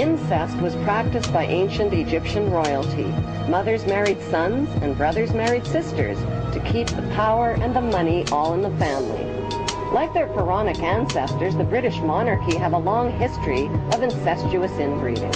Incest was practiced by ancient Egyptian royalty. Mothers married sons and brothers married sisters to keep the power and the money all in the family. Like their pharaonic ancestors, the British monarchy have a long history of incestuous inbreeding.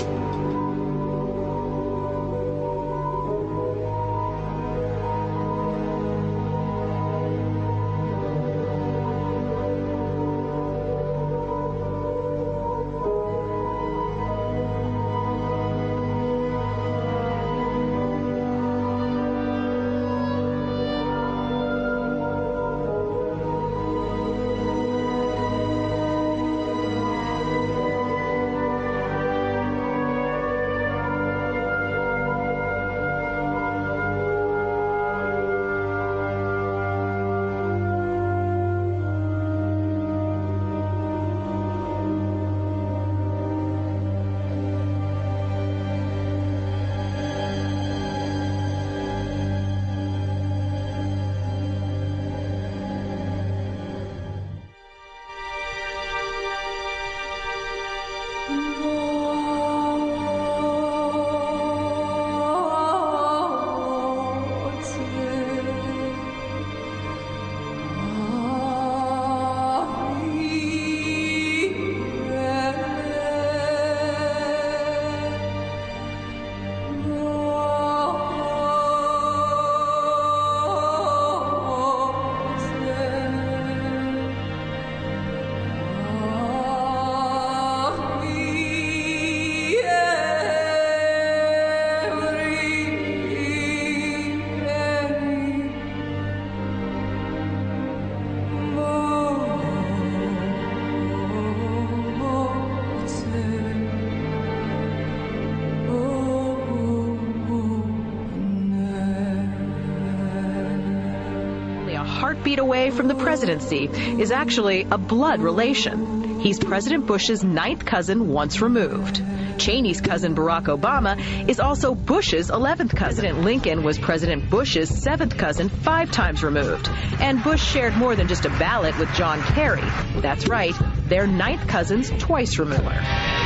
Feet away from the presidency is actually a blood relation. He's President Bush's 9th cousin once removed. Cheney's cousin Barack Obama is also Bush's 11th cousin. President Lincoln was President Bush's 7th cousin 5 times removed. And Bush shared more than just a ballot with John Kerry. That's right, they're 9th cousins twice removed.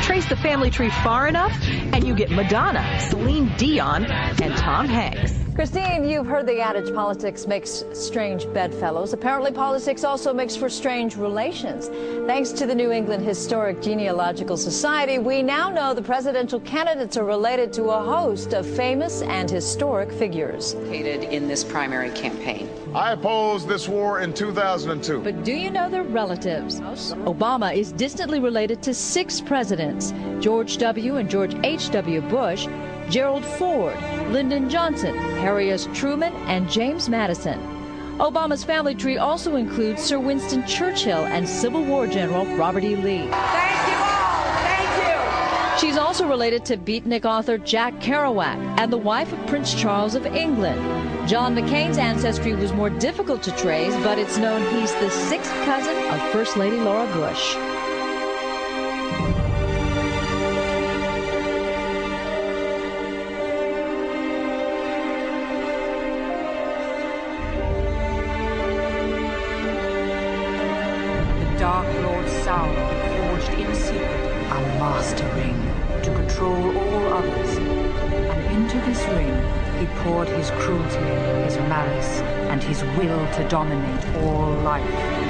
Trace the family tree far enough, and you get Madonna, Celine Dion, and Tom Hanks. Christine, you've heard the adage politics makes strange bedfellows. Apparently politics also makes for strange relations. Thanks to the New England Historic Genealogical Society, we now know the presidential candidates are related to a host of famous and historic figures. In this primary campaign. I opposed this war in 2002. But do you know their relatives? Obama is distantly related to 6 presidents: George W. and George H.W. Bush, Gerald Ford, Lyndon Johnson, Harry S. Truman, and James Madison. Obama's family tree also includes Sir Winston Churchill and Civil War General Robert E. Lee. Thank you all. Thank you. She's also related to beatnik author Jack Kerouac and the wife of Prince Charles of England. John McCain's ancestry was more difficult to trace, but it's known he's the 6th cousin of First Lady Laura Bush. Dark Lord Sauron forged in secret a master ring to control all others. And into this ring he poured his cruelty, his malice, and his will to dominate all life.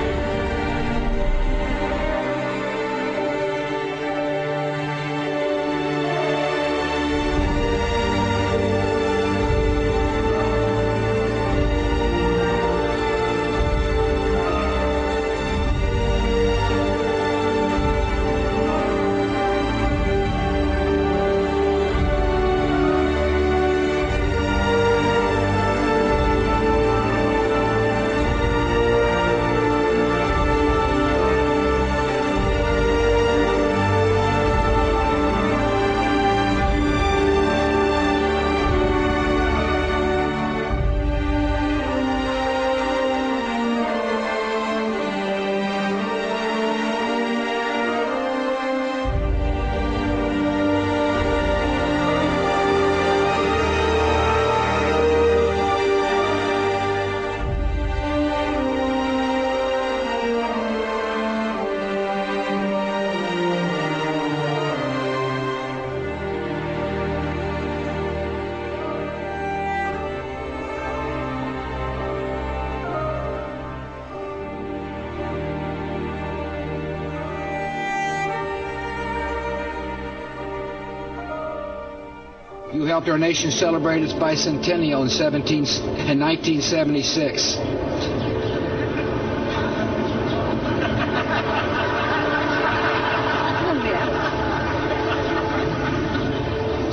You helped our nation celebrate its bicentennial in 1976.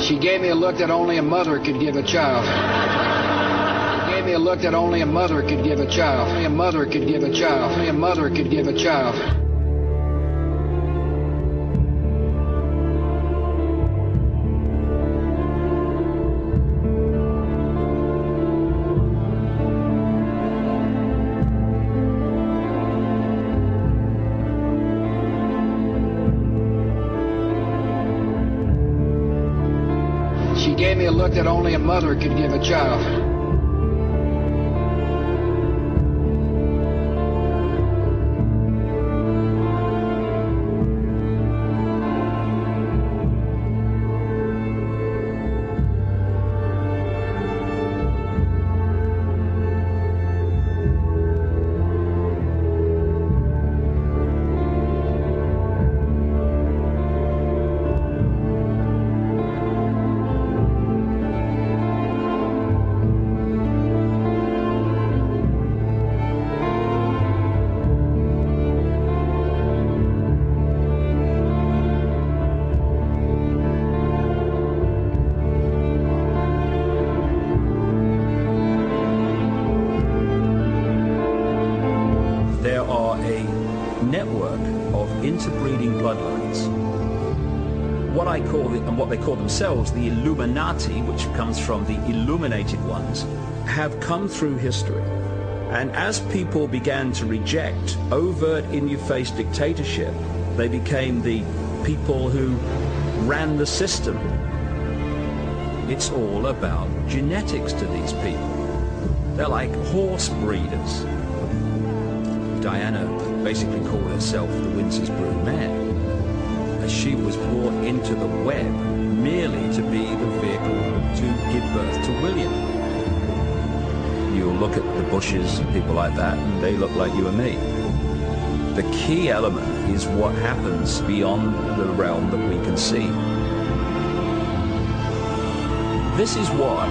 She gave me a look that only a mother could give a child. She gave me a look that only a mother could give a child. Only a mother could give a child. Only a mother could give a child. She gave me a look that only a mother could give a child. There are a network of interbreeding bloodlines. What I call and what they call themselves, the Illuminati, which comes from the illuminated ones, have come through history. And as people began to reject overt, in-your-face dictatorship, they became the people who ran the system. It's all about genetics to these people. They're like horse breeders. Diana basically called herself the Windsor's broodmare, as she was brought into the web merely to be the vehicle to give birth to William. You'll look at the Bushes and people like that, and they look like you and me. The key element is what happens beyond the realm that we can see. This is what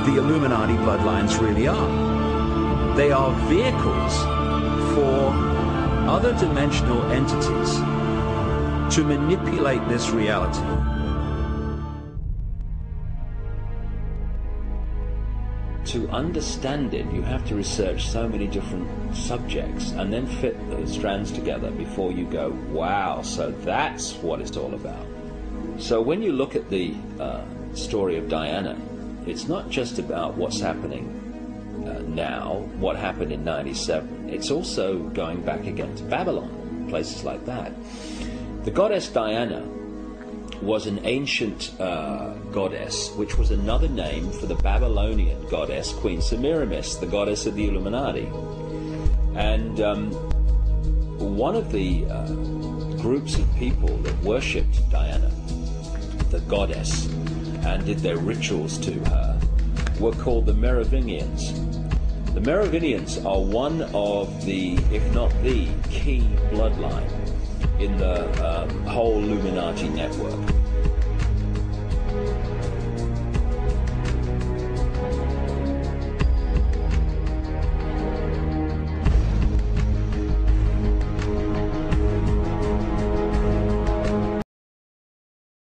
the Illuminati bloodlines really are. They are vehicles for other dimensional entities to manipulate this reality. To understand it, you have to research so many different subjects and then fit the strands together before you go, wow, so that's what it's all about. So when you look at the story of Diana, it's not just about what's happening now, what happened in 97. It's also going back again to Babylon, places like that. The goddess Diana was an ancient goddess, which was another name for the Babylonian goddess Queen Semiramis, the goddess of the Illuminati. And one of the groups of people that worshipped Diana, the goddess, and did their rituals to her, were called the Merovingians. The Merovingians are one of the, if not the, key bloodline in the whole Illuminati network.